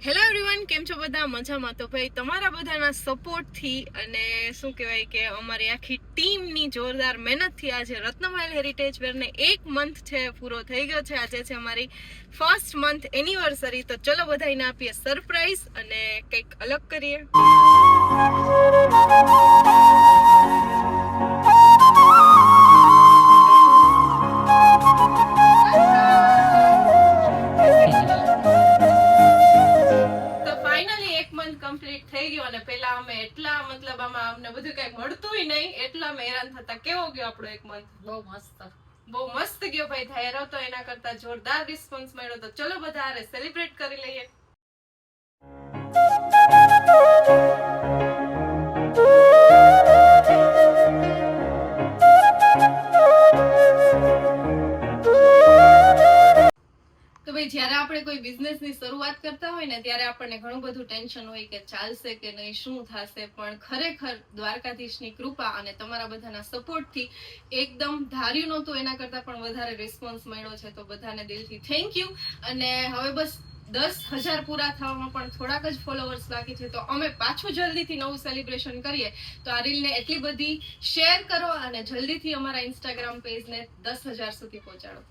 Hello everyone, કેમ છો બધા? મજામાં? તો ભાઈ તમારા બધાના સપોર્ટથી અને શું કહેવાય કે અમારી આખી ટીમની જોરદાર મહેનતથી આજે રત્નમહેલ હેરિટેજ વેરને 1 મંથ છે પૂરો થઈ ગયો છે. આજે છે અમારી ફર્સ્ટ મંથ એનિવર્સરી. તો ચલો બધાને આપીએ સરપ્રાઈઝ અને કંઈક અલગ કરીએ. કમ્પ્લીટ થઈ ગયો અને પેલા અમે એટલા મતલબ આમાં અમને બધું કઈ મળતુંય નહીં એટલા અમે હેરાન થતા. કેવો ગયો આપણો 1 મંથ? બહુ મસ્ત ગયો ભાઈ. ધાયરો તો એના કરતા જોરદાર રિસ્પોન્સ મળ્યો. તો ચલો બધા આરે સેલિબ્રેટ કરી લઈએ. તો ભાઈ જ્યારે આપણે કોઈ બિઝનેસની શરૂઆત કરતા હોય ને ત્યારે આપણને ઘણું બધું ટેન્શન હોય કે ચાલશે કે નહીં, શું થશે. પણ ખરેખર દ્વારકાધીશની કૃપા અને તમારા બધાના સપોર્ટથી એકદમ ધાર્યું નહોતું એના કરતાં પણ વધારે રિસ્પોન્સ મળ્યો છે. તો બધાને દિલથી થેન્ક યુ. અને હવે બસ 10,000 પૂરા થવામાં પણ થોડાક જ ફોલોવર્સ બાકી છે. તો અમે પાછું જલ્દીથી નવું સેલિબ્રેશન કરીએ. તો આ રીલને એટલી બધી શેર કરો અને જલ્દીથી અમારા ઇન્સ્ટાગ્રામ પેજને 10,000 સુધી પહોંચાડો.